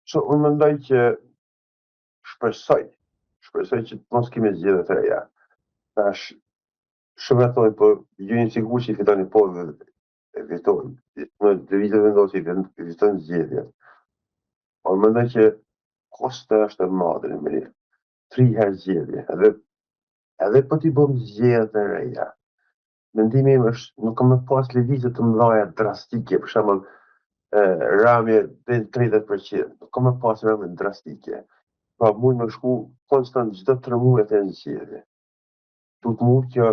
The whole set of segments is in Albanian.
So, unë mendoj që shpresoj që të mos kemi zgjedhje të reja. Tash shumë e thoi, po gjeni sigur që i fitoni po e fitojnë. Në lëvizje vendosje i fitojnë zgjedhjet. Po mendoj që kosta është e madhe në mënyrë. 3 herë zgjedhje, edhe po t'i bëm zgjedhje të reja. Mendimi im është nuk kam pas lëvizje të mëdha drastike, për shembull ramje deri 30%, nuk kam pas ramje drastike. Pra mund më shku konstant çdo 3 muaj të zgjedhje. Duhet më ullë kjo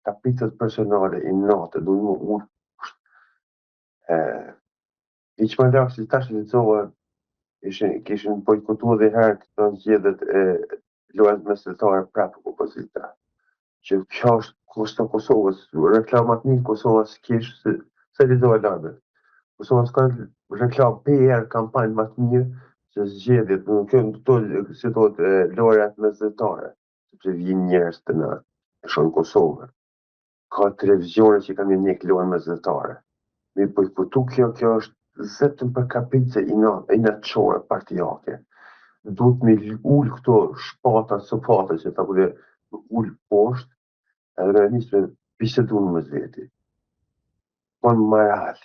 kapitët personale i natë, duhet më ullë i që më lakë si tash lexova, kishin bojkotuar dhe herë këto zgjedhjet e luajtjes mesatare prapë opozita. Që kjo është kushta Kosovës, reklamat një Kosovës kish se lexova lajmet. Kosova s'ka reklam PR kampanje më të mirë se zgjedhjet, këto si thotë lojrat mesatare, sepse vijnë njerëz të na e shohin Kosovën. Ka televizione që kanë një lojë mesatare. Me bojkotu kjo është vetëm për kapitse inatçore partijake. Duhet me ullë këto shpata, sopata që ta kule ullë poshtë, edhe realisht me bisedu në mëzveti. Po në moral,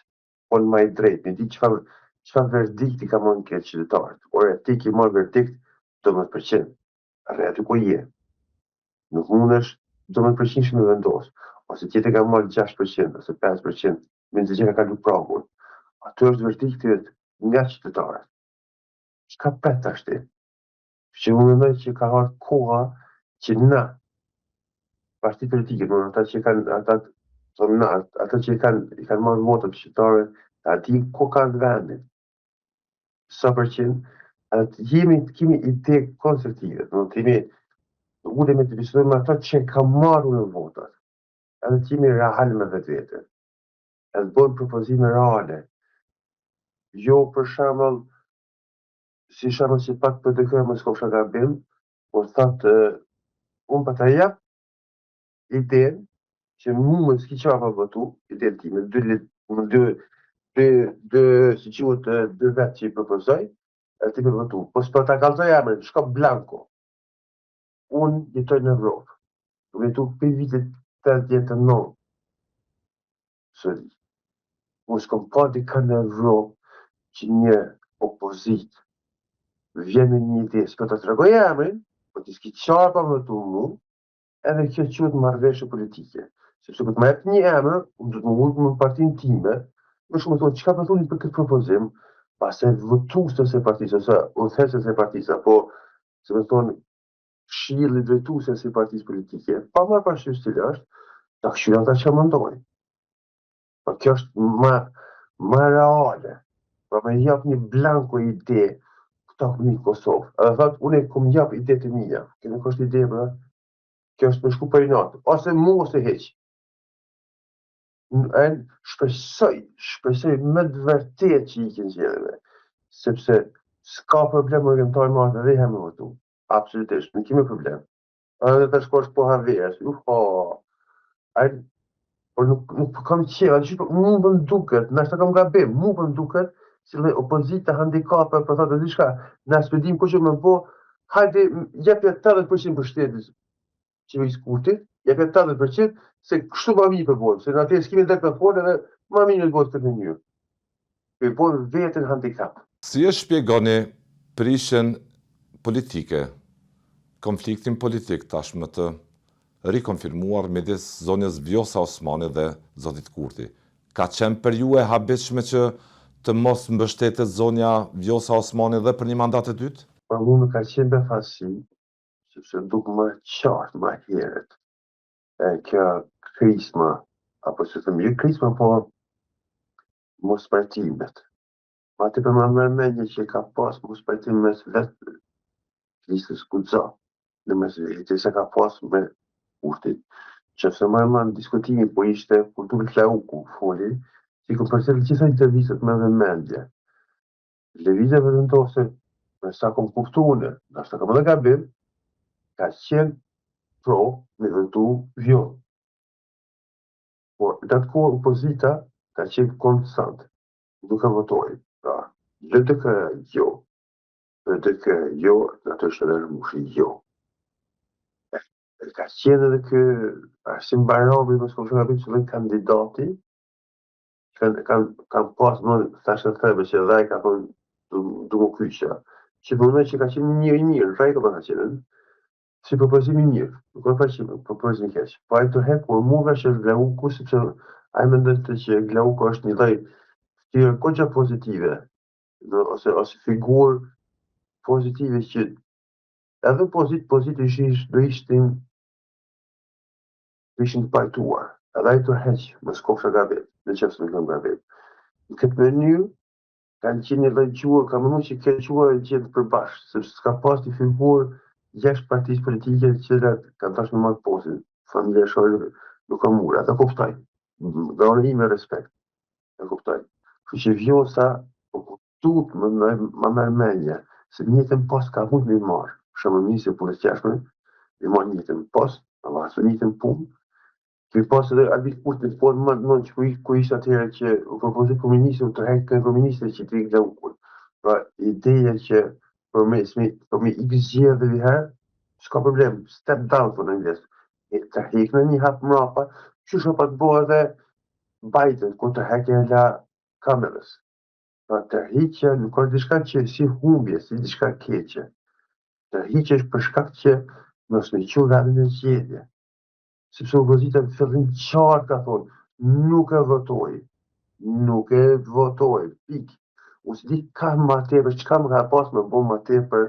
po në maj drejt, me di çfarë verdikti ka marrë këtë qytetarët. Ore, ti ki marrë verdikt 12%, arre aty ku je. Nuk mundesh 12% me vendosë, ose tjetër ka marrë 6%, ose 5%, me nëse që ka kalu pragun. Aty është verdikti nga qytetarët. Çka pret ashti? Që më mendoj që ka ardhur koha që na, partitë politike, ata që i kanë marrë votat qytetarëve, ta dinë ku kanë vendin. Sa përqind, kemi ide konstruktive, ulemi të bisedojmë me ata që kanë marrur në votat. Edhe të jemi real me vetvete. Edhe bëjmë propozime reale. Jo për shembull si pak për të kërë më s'kofsha gabim, por thotë, unë pa ta jap idenë që mu më s'ki qa pa votu, idenë time, si quhet 2 vetë që i propozoj, e ti për votu. Po s'po ta kallzoj emrin, shko blanko. Unë jetoj në Evropë. Unë jetu për vitit 89. Sëri. Unë s'kom pa dika në Evropë që një opozit vjen me një ide, s'po ta tregoj emrin, po ti s'ki qarë pa votu mu, edhe kjo quhet marrëveshje politike. Sepse kur të më jep një emër, unë do të më ullë në partinë time, më shumë thonë, çka po thoni për këtë propozim, pastaj votues e partisë, ose udhëheqës e partisë, apo se më thonë, këshilli drejtues e partisë politike, pa marrë parasysh cila është, ta këshillin ata që mendojnë. Po kjo është më reale. Pra me jap një blanko ide, këta një Kosovë. Edhe thotë, unë e kom jap ide të mija. Kjo nuk është ide, pra. Kjo është me shku për i natë. Ose mu ose heq. Shpresoj me të vërtet që i kënë zgjedhjeve. Sepse s'ka problem me këmëtar marrë dhe herë me votu. Absolutisht, nuk kemi problem. Edhe të shkosh po haverës. Por nuk kam qeva, mu më duket, nashta kam gabim, mu më duket, si dhe opozita handikape, për thotë dhe shka, na s'pedim ku që më po, hajde, jepja 80% për shtetit që i Kurtit, jepja 80%, se kështu ma mi për bojmë, se në atje s'kemi dhe të folë edhe ma mi në të bojtë këtë në njërë. Për bojmë vetën handikap. Si e shpjegoni prishjen politike, konfliktin politik tashmë të rikonfirmuar midis zonjës Vjosa Osmani dhe zotit Kurti? Ka qenë për ju e habitshme që të mos mbështetet zonja Vjosa Osmani dhe për një mandat e dytë? Për mu nuk ka qenë befasi, sepse duk më qartë më herët. Kjo krisma, apo se të mirë krisma, po mos pajtimet. Ma të për më mërmenje që ka pas mos pajtim mes vetë listës Guxha, në mes vetë se ka pas me Kurtit. Qëfëse më diskutimi, po ishte kulturë Klauku, foli, si ku përse gjitha intervjistet me vëmendje. Lëvizja vendose, me sa kom kuptuar, nashta kam edhe gabim, ka qenë pro me vendu Vjon. Por në atë kohë opozita ka qenë konstant, duke votojë. Pra, Plötsligt jo. Plötsligt jo, natyrisht edhe mushi jo. Ka qenë edhe ky Arsim Bajrami, mos kam gabim, se vetë kandidati kanë pas më thashë thebe që dhe ai ka thonë du më kyqja. Që përmendoj që ka qenë një i mirë, rrejtë ka qenë. Si propozim i mirë, nuk ka që propozim i keq. Po ai tërherë kur mua që është Glauku, sepse ai mendon që Glauku është një lloj fytyrë goxha pozitive, ose figurë pozitive që edhe pozitisht do ishin të pajtuar. Edhe ai tërheq, mos kofsha gabim, në qoftë se nuk kam gabim. Në këtë mënyrë kanë qenë një lloj quar, ka mënuar që këtë quar e gjetë përbashkë, sepse s'ka pas një figurë jashtë partisë politike të cilat kanë dashur me marrë postin. Familja Shoqë nuk ka mura, ata kuptoj. Dhe unë i me respekt, e kuptoj. Kështu që Vjosa duhet më merr mendje, se njëtën post ka mund me marrë. Për shembull, ministri i punës jashtme, me marrë njëtën post, ama asë njëtën punë. Ky pas edhe Albin Kurti po më ku ishte atëherë që u propozoi komunistë të hekë kën komunistë që të ikë ukun. Pra ideja që për me ikë zgjedhje dhe herë, s'ka problem, step down për në ingles. Të hekë në një hap mrapa, që shë pa të bo edhe Biden, ku të hekë e la kamerës. Pra të hekë nuk është diçka që si humbje, si diçka keqe. Të hekë është për shkak që mos me qu vendin e zgjedhje. Sepse opozita në fillim qartë ka thonë, nuk e votoj, pik. Unë s'di ka ma tepër, çka më ka pas me bo ma tepër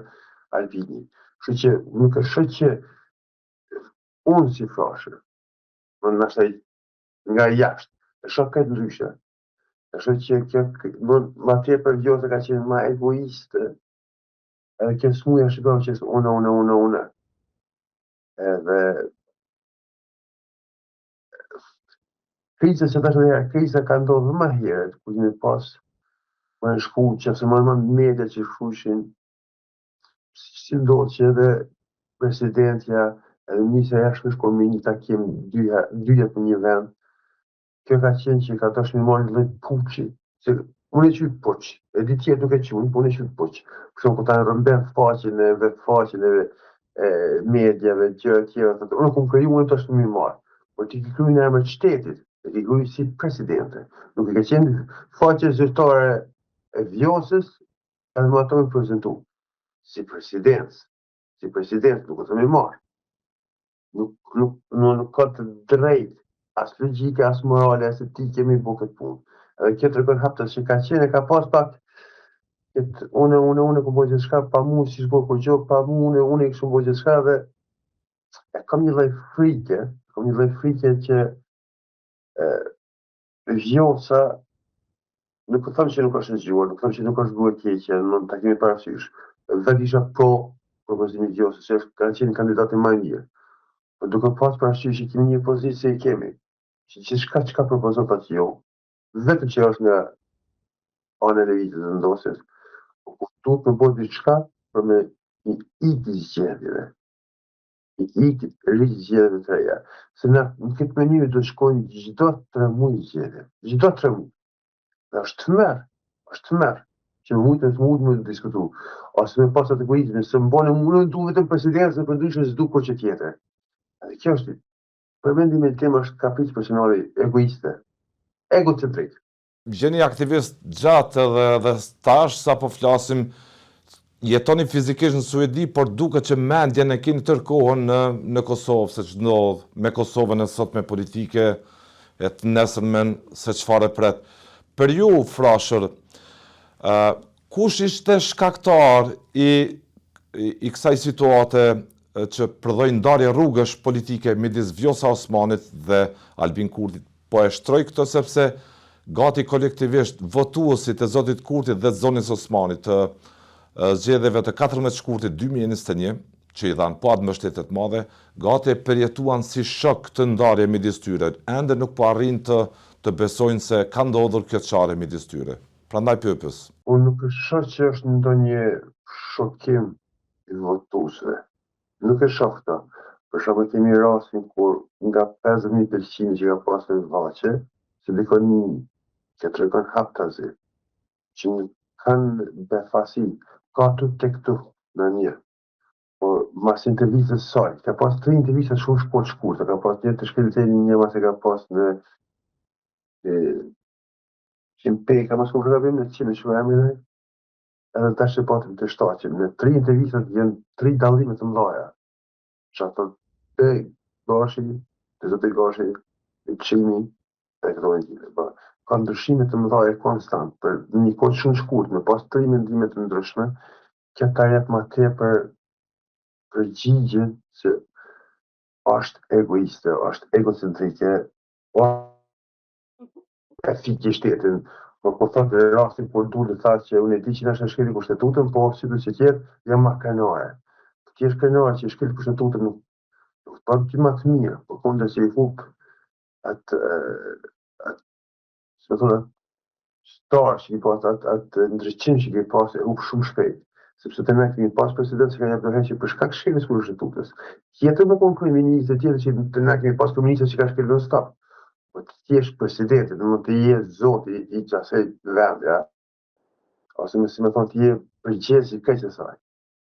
Albini. Kështu që nuk është që unë si frashër, nashta nga jashtë, e shoh këtë ndryshe. E shoh që kjo ma tepër Vjosa ka qenë ma egoiste, edhe kjo smuja shikon që unë. Edhe kriza që tash edhe kriza ka ndodhur më herët, ku jemi pas më në shku që se më media që shkushin, si ndodhë që edhe presidentja, edhe ministra e jashtme shkon me një takim dyja për një vend. Kjo ka qenë që ka tash me marrë një lloj puçi, se unë e qyt puç, e di tjetër nuk e qyt, unë e qyt puç. Për shembull, kur ta rrëmben faqen e mediave, gjëra të tjera, unë kum kriju unë tash më marr. Po ti ke kriju në emër të shtetit, e ke kriju si presidente. Nuk e ka qenë faqe zyrtare e Vjosës, edhe më ato me prezentu. Si president, nuk o të me marrë. Nuk ka të drejt, as logjike, as morale, as etike me bu këtë punë. Edhe kjo tregon haptas që ka qenë, ka pas pak unë ku bëj gjithçka pa mua si s'bo kur gjë, pa mua unë kështu bëj gjithçka dhe kam një lloj frike, që Vjosa nuk po them që nuk është zgjuar, nuk them që nuk është bërë keqe, në takimin parasysh. Vetë isha pro propozimin e Vjosës, se ka qenë kandidati më i mirë. Po duke pas parasysh që kemi një pozitë se i kemi, që çka propozon pat jo, vetëm që është nga ana e lëvizjes së ndosjes, po duhet të bëjë diçka për me i ikë zgjedhjeve. I ikë zgjedhjeve të reja. Se në këtë mënyrë do të shkojnë çdo 3 muaj zgjedhje. Çdo 3 muaj. Është të merë, që mujtë me diskutu. Ose me pas atë egoizme, se më bane unë du vetëm presidentës dhe përndryshme s'du kur që tjetër. Edhe kjo është, përmendimi e tem është kapitës personale egoiste, egocentrik. Gjeni aktivist gjatë dhe tash sa po flasim, jetoni fizikisht në Suedi, por duket që mendjen e keni tërkohën në Kosovë, se që ndodhë me Kosovën e sot me politike, e të nesërmen se çfarë pret. Për ju, frashër, kush ishte shkaktar i kësaj situate që përdhoi ndarje rrugësh politike midis Vjosa Osmanit dhe Albin Kurtit? Po e shtroj këtë sepse gati kolektivisht votuesit e zotit Kurtit dhe zonës Osmanit të zgjedhjeve të 14 shkurtit 2021, që i dhanë pa mbështetje të madhe, gati e përjetuan si shok të ndarje midis tyre, ende nuk po arrin të besojnë se ka ndodhur kjo çare midis tyre. Prandaj pyetës. Unë nuk e shoh që është ndonjë shokim i votuesve. Nuk e shoh këtë. Për shembull, kemi rastin kur nga 50.000 që ka pasur Vaçe, se dikon që tregon haptazi, që kanë befasi, ka të këtu në një. Po, mas intervistës saj, ka pas 3 intervistës shumë shkurtë, ka pas një të shkeliteni, një mas e ka pas në Qimpej, ka mas ku përgabim në qime që emri dhe, edhe tash e patëm të shtaqim. Në 3 intervistat janë 3 dallime të mëdha. Që ato të gashi, të zotë gashi, të qimi, e këto e gjithë. Ka ndryshime të mëdha konstant, për një kohë shumë shkurt, me pas 3 mendime të ndryshme, kjo ta jep ma tepër përgjigje se është egoiste, është egocentrike, e fikje shtetin. Po thotë rastin kur duhet të thasë që unë e di që në shkeli kushtetutën, po si du që tjetë, jam ma krenare. Ti është krenare që shkeli kushtetutën nuk të ti ma të mirë, po kundër që i fup atë se thonë, starë që i pas, atë ndryqim që i pas e up shumë shpejt. Sepse të me kemi pas president që ka një përhen që për shkak shkelis kushtetutës. Tjetër me konë kryeministë, tjetër që të me kemi pas kryeministë që ka shkel në stop. Po ti jesh presidenti, do të jesh zoti i qasaj vendi, ja? Ose me thonë ti je përgjegjës i kësaj saj.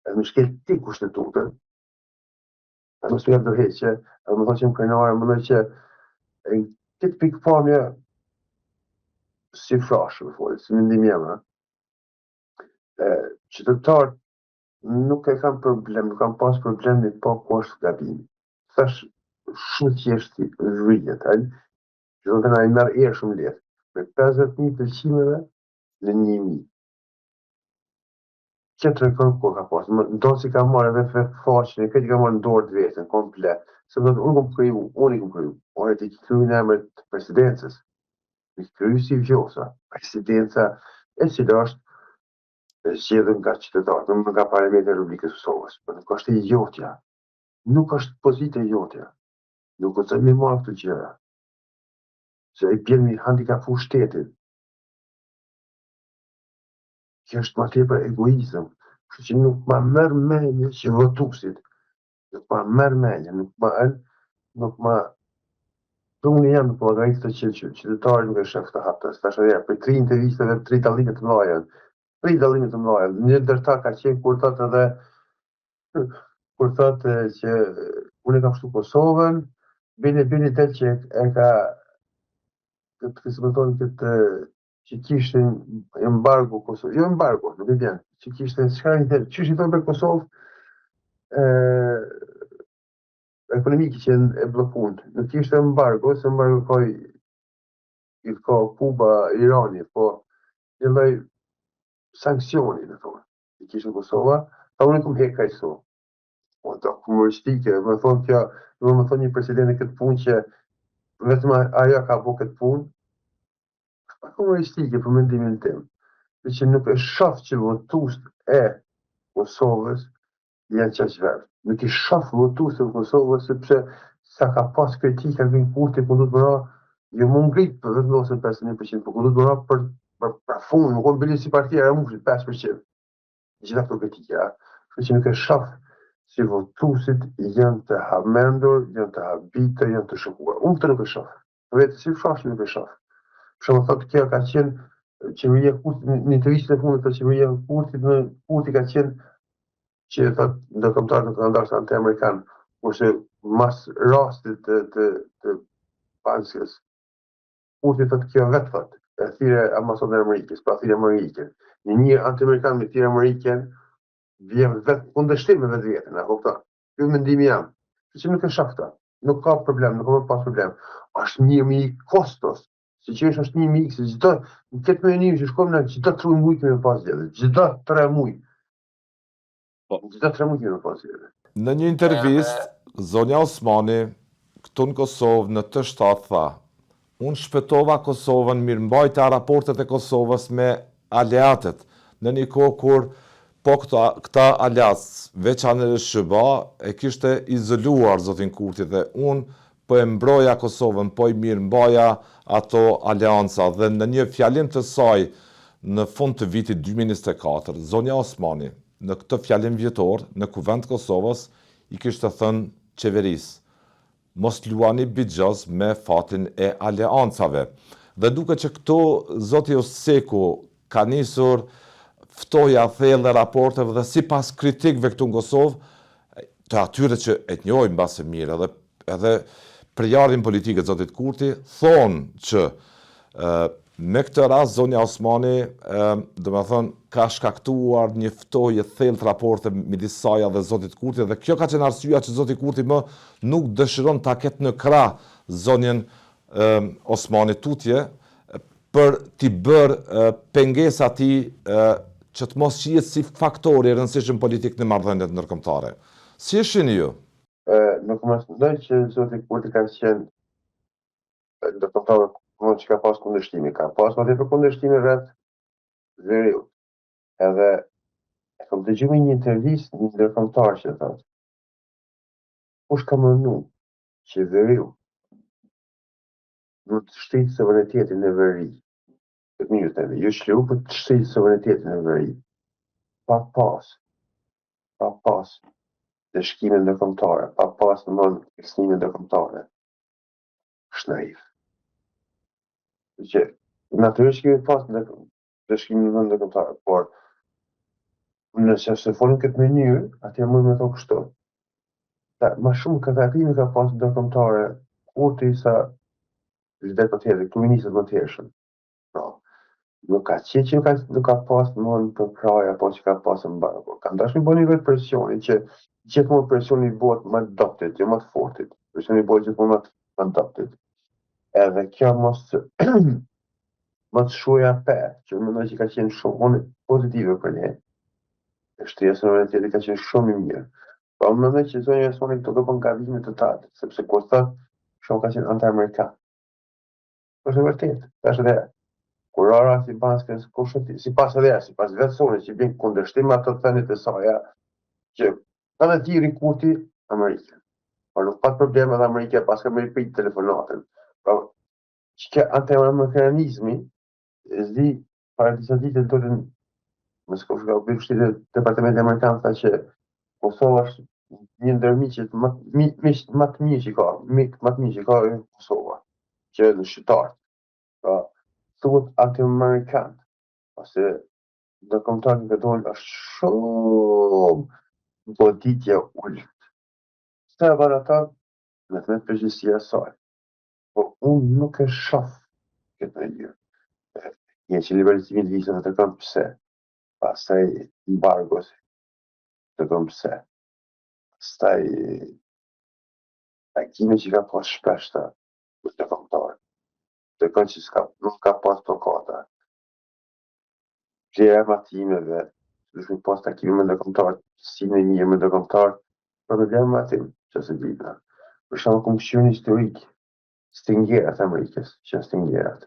Edhe më shkel ti kushtetutën. A mos më jep dorëheqje, edhe më thonë që më krenare, më thonë që këtë pikpamje si frashë, më folë, si mendim jam, qytetarët nuk e kanë problem, nuk kanë pas problem me pa ku është gabimi. Thash shumë thjeshtë rritet, që do të na i merr erë shumë lehtë, me 50.000 pëlqimeve në 1.000. Qëtë rekord ko ka pas, do si ka marrë edhe faqën, këtë ka marrë në dorë të vetën, komplet, se do të unë kom kryu, orë të kryu në emër të presidencës, të kryu si vjosa, presidenca e cilë është zgjedhur nga qytetarët, nuk nga Parlamenti i Republikës së Kosovës, por nuk është e jotja, nuk është pozitë e jotja, nuk është me marrë këtë gjëra. Se i bjen me handikapu shtetin. Kjo është ma tepër egoizëm. Kështu që nuk ma merr mendje që votuesit. Nuk ma merr mendje, nuk ma unë jam në llogaritë që qytetari nuk e shef të haptas. Tash edhe për 3 intervistave, 3 dallime të mëdha. 3 dallime të mëdha. Një ndër ta ka qenë kur thotë që unë e kam shtu Kosovën, bini tel që e ka këtë që kishte embargo Kosovë, jo embargo, nuk e vjen, që kishte qysh i thonë për Kosovë ekonomiki që e blokun, nuk kishte embargo, se embargo ka Kuba, Irani, po një lloj sanksioni, në thonë, që kishte Kosova, ta unë kum hek kaq so. Po ta humoristike, më thonë kjo, më thonë një president e këtë punë që vetëm ajo ka bo këtë punë, humoristike për mendimin tim, që nuk e shoh që votuesit e Kosovës janë qaqverë. Nuk i shoh votuesit e Kosovës sepse sa ka pas kritika në kurti ku do të bëra, jo më ngrit për vetëm ose 51%, por ku do të bëra për fund, nuk bili si partia e mushit 5%. Gjitha këto kritika, kështu që nuk e shoh si votuesit janë të hamendur, janë të habitë, janë të shokuar. Unë këtë nuk e shoh. Vetë si fash nuk e shoh. Për më thotë kjo ka qenë qeveria Kurti, një intervistë e fundit të qeveria Kurti ka qenë që thotë ndërkombëtarët nuk kanë ndarë anti-amerikan, kurse mas rastit të Panskës, Kurti thotë kjo vetë thotë, e thirrje ambasadën e Amerikës, pa thirrje Amerikën. Një anti-amerikan me thirrje Amerikën vjen vetë kundërshtim me vetveten, apo kupton? Ky mendimi jam. Që nuk e shoh këtë. Nuk ka problem, nuk ka pas problem. Është një mi kostos. Si që është një mikë, se gjithë në këtë menim që shkojmë në gjithë 3 muaj kemi pas zgjedhje. Gjithë 3 muaj. Gjithë 3 muaj kemi pas zgjedhje. Në një intervistë, zonja Osmani, këtu në Kosovë, në T7 tha, unë shpëtova Kosovën, mirëmbajtja raportet e Kosovës me aleatët, në një kohë kur po këta aleatës, veçanërisht SHBA, e kishte izoluar zotin Kurti dhe unë po e mbroja Kosovën, po i mirëmbaja ato aleanca dhe në një fjalim të saj në fund të vitit 2024, zonja Osmani, në këtë fjalim vjetor, në Kuvend Kosovës, i kishte thënë qeverisë, mos luani bixhoz me fatin e aleancave. Dhe duke që këto zoti Oseku ka nisur ftoja thellë e raporteve dhe sipas kritikëve këtu në Kosovë, të atyre që e njohin mbase mirë edhe përjarin politike të zotit Kurti, thonë që me këtë rast zonja Osmani, ka shkaktuar një ftoje thellë të raporte midis saj dhe zotit Kurti, dhe kjo ka qenë arsyeja që zoti Kurti më nuk dëshiron ta ketë në krah zonjen Osmani Tutje për t'i bërë pengesë atij që të mos qihet si faktor i rëndësishëm politik në marrëdhëniet ndërkombëtare. Si e shihni ju? Nuk më mendoj që zoti Kurti ka qenë ndërkombëtar që ka pas kundërshtime. Ka pas më tepër kundërshtime rreth Veriut. Edhe e kam dëgjuar një intervistë një ndërkombëtar që thotë: kush ka mënu që Veriu do të shtritë suverenitetin e Veri? Të mirë të ju shliu për të shtritë suverenitetin e Veri. Pa pas dëshkime ndërkombëtare, pa pas kërcënime ndërkombëtare. Është naiv. Që natyrisht kemi pas dëshkime ndërkombëtare, por nëse se folim këtë mënyrë, atëherë mund me thonë kështu. Më shumë kontaktime ka pas ndërkombëtare Kurti sa president më tjetër, kryeministët më tjershëm. Pra, nuk ka qenë që nuk ka pas më për kraja, apo që ka pas në barë. Ka ndashme bo një vetë presioni që gjithmonë presioni bëhet më adoptit, jo më të fortit. Presioni bëhet gjithmonë më adoptit. Edhe kjo mos më të shuja pe, që më mendoj që ka qenë shumë pozitive për ne. Shtria suvereniteti ka qenë shumë i mirë. Po më mendoj që zonja Osmani këto do bën gabime të tata, sepse kur thot shumë ka qenë anti-amerikan. Është e vërtetë, është edhe kur ora sipas vetësore që bën kundërshtim ato thënit e saj, që kanë thirrë Kurti Amerikën. Por nuk pat problem edhe Amerika pas ka më prit telefonatën. Pra, që anti-amerikanizmi zi para disa ditë dolën më shkosh nga Bashkia e Departamentit Amerikan tha që Kosova është një ndër miqet më të mirë që ka Kosova, që në shqiptar. Pra, thuhet anti-amerikan, ose ndërkombëtar që dolën është shumë goditje ulët. Sa e vara ata, me të vetë përgjësia saj. Po unë nuk e shoh këtë mënyrë. Një që liberalizimi të vizave të kam pse. Pastaj embargos të kam pse. Pastaj takime që ka pas shpeshta të kombëtarë. Të kanë që nuk ka pas tokata. Vlerë matimeve, duhet pas takime me ndërkombëtar, si në një me ndërkombëtar, problem matim që se dita. Për shembull komisioni historik, stingerat e Amerikës, që stingerat.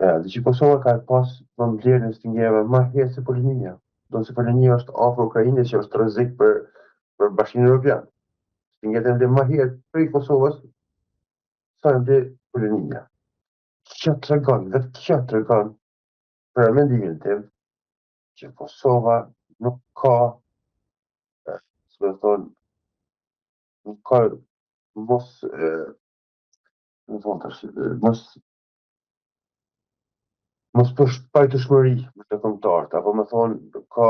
Dhe që Kosova ka pas më vlerën e stingerave më herë se Polonia. Do se Polonia është afër Ukrainës që është rrezik për Bashkimin Evropian. Stingerat e më herë prej Kosovës sa e Polonia. Kjo tregon për mendimin tim që Kosova nuk ka, si më thonë, nuk ka mos pajtueshmëri me ndërkombëtarët, apo më thonë ka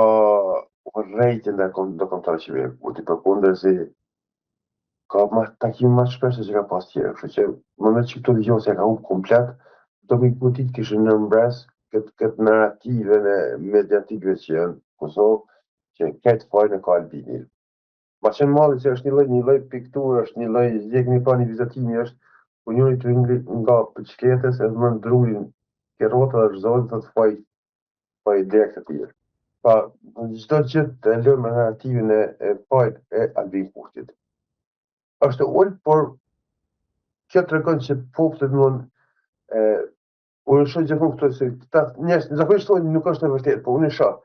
urrejtje ndërkombëtarë që vjen Kurti, përkundërzi ka takime më shpesh se që ka pas tjerë. Kështu që më me që këto dëgjohë se ka humbë komplet, do me Kurti të kishë në mbres këtë narrative në mediatikve që janë Kosovë, që këtë fajnë e ka Albini. Ma qenë malli që është një lloj pikturë, është një lloj zgjekmi pa një vizatimi, është ku njëri të ngrit nga biçikletës e më ndrurin ke rrota dhe zhzohet të faj direkt të tjerë. Pa, çdo gjë të lëmë në narrativin e fajt e Albin Kurtit. Është ullë, por kjo tregon që popullet unë shoh gjithmonë këto se njerëz zakonisht thonë nuk është e vërtetë, po unë shoh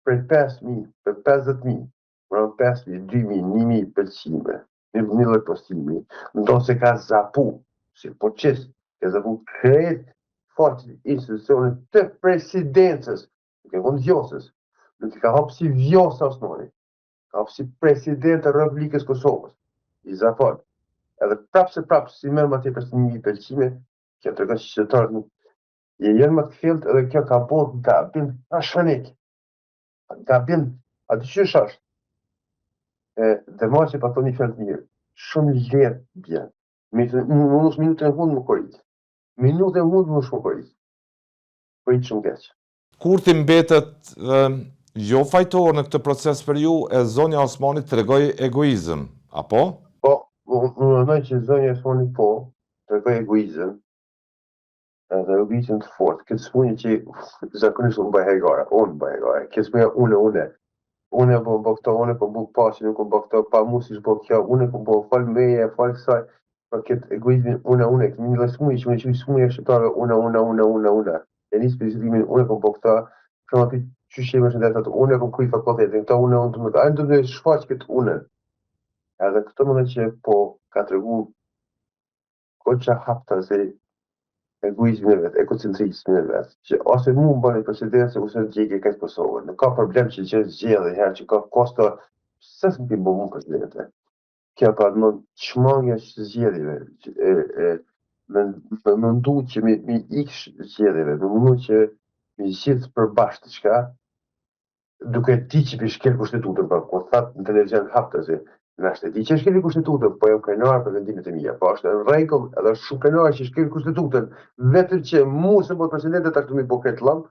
prej 5.000, për 50.000, për 5.000, 2.000, 1.000 pëlqime, 1.000 postimi, ndonë se ka zapu, si po qësë, ka zapu krejt faqët institucionet të presidencës, nuk e kondjosës, nuk e ka hapë si Vjosa Osmani, ka hapë si president e Republikës Kosovës, i zapon. Edhe prapë si merë ma tjepër se 1.000 pëlqime, kjo të regon që qytetarët janë më të fillt edhe kjo ka bërë gabim trashënik. gabim, aty qysh është? Dhe ma që pa thoni fjalë të mirë, shumë lehtë bjen. Unë minutën e fundit më korrit. Minutën e fundit më shumë korrit. Korrit shumë keq. Kurti mbetet jo fajtor në këtë proces për ju, e zonja Osmani tregoi egoizëm, apo? Po, unë mendoj që zonja Osmani po, tregoi egoizëm, edhe egoizëm të fortë. Këtë smunje që zakonisht unë bëj hajgare, këtë smunje une. Unë po bë këto, unë po bë pasin, unë po bë këto, pa mu si shbo kjo, unë po bë fal meje, fal kësaj, për këtë egoizmin une, këtë një smunje që më qëjë smunje shqiptare, une. E nisë për zhvillimin, unë po bë këta, shumë aty që shemë është në detat, unë po kuj fakultetin, këta unë të më të, ajnë të më shfaq këtë une. Edhe këto më dhe që po ka të regu, ko që hapta se egoizmin e vetë, egocentrizmin e vetë, që ose mu më bëni presidencë, ose të gjegje këtë Kosovën. Nuk ka problem që zgjedhë herë, që ka kosto, se së më të bëmu presidente. Kjo pa të më qmangja që zgjedhjeve, me mundu që mi iksh zgjedhjeve, me mundu që mi zgjidhë për bashkë të qka, duke ti që për shkel kushtetutën, për kur thatë në televizion haptë, se në ashtë ti që shkeli kushtetutën, po jam krenar për vendimet e mija, po është në rregull, edhe është shumë krenar që shkeli kushtetutën, vetëm që mu se më presidentet ashtu mi po këtë lëmë,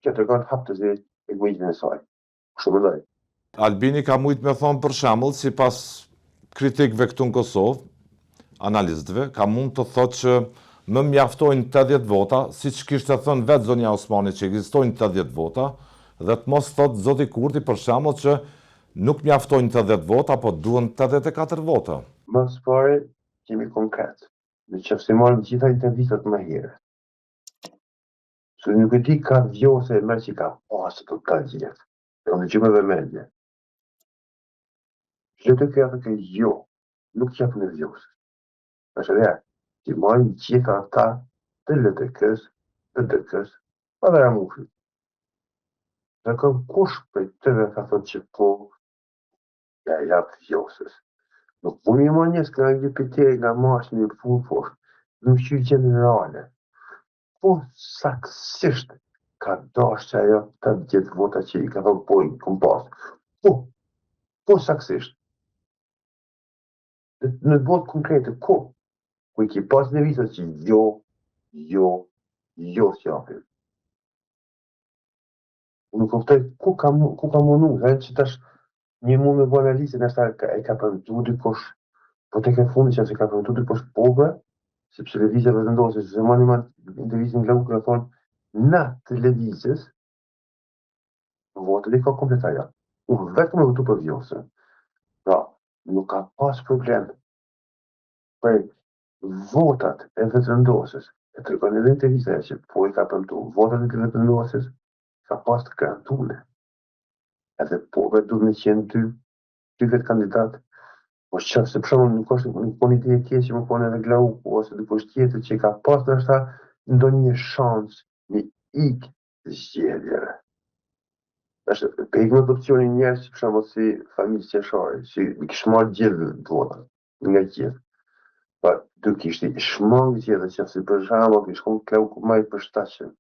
që të regon haptë se egoizmin e saj. Kështu më dhej. Albini ka mujtë me thonë për shembull, si pas kritikëve këtu në Kosovë, analistëve, ka mund të thotë që më mjaftojnë 80 vota, si që kishte thënë vetë zonja Osmani që ekzistojnë 80 vota, dhe të mos thotë zoti Kurti për shembull që nuk mjaftojnë 80 vota, po duhen 84 vota. Mas pare, jemi konkret. Në që se marrë gjitha intervistat më herë. Se nuk e ti ka vjose e mërë që ka pasë të ka gjithë. E unë që me dhe mendje. Që të kërë të jo, nuk që në vjose. Është dhe, që marrë gjitha ata të LDK-s, të DK-s, pa dhe ramufi. Dhe kam kush për të dhe ka thot që po, ja japë vjoses. Nuk unë i marrë njësë nga GPT nga marshë një full, nuk që generale. Po saksisht ka dash që ajo 80 vota që i ka thonë po i kom pasë. Po saksisht. Në botë konkrete, ku i ki pasë në visët që jo s'japim. Nuk kuptoj ku ka mundu, që tash një mund me bo analizë, nështë e ka përmëtu dikosh, po te ke fundi që se ka përmëtu dikosh pobre, sepse televizja vëzëndose, se ma një ma intervizin nga u kërë thonë, na televizjes, votën e ka kompletaja. Unë vetëm e vëtu për vjose. Pra, nuk ka pas problem. Për votat e vëzëndoses, e të rëkon edhe intervizja që po i ka përmëtu, votat e vëzëndoses, ka pas të garantune. Edhe pobre du me qenë ty vetë kandidat. Po që se për shumë nuk është një ide e keqe që më kone edhe Glau, ose dikush tjetër që ka pas në ashta ndonjë shans një ikë të zgjedhjeve. Është pejmë të opcioni njerës që për shumë si familës qeshare, që i kishë marrë gjithë të votat, nga gjithë. Pa, du kishtë i shmangë gjithë, që si për shumë, kishë konë Glau ku majtë për shtashën.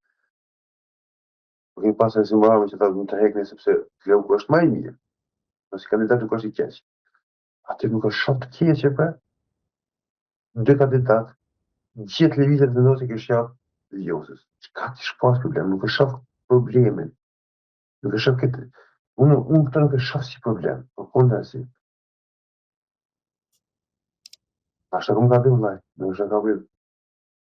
Po kemi pasë e si mërame që ta du të hekne, sepse Glau ku është maj mirë, nësi kandidat nuk është i keqë. Aty nuk është shumë të keqe për, dy kandidat, gjithë televizat të nëse kështë japë vjosës. Ka të shpas problem, nuk është shumë problemin. Nuk është shumë këtë, unë këta nuk është shumë si problem, për kondra si. Ashtë të këmë ka bimë, nuk është ka bimë.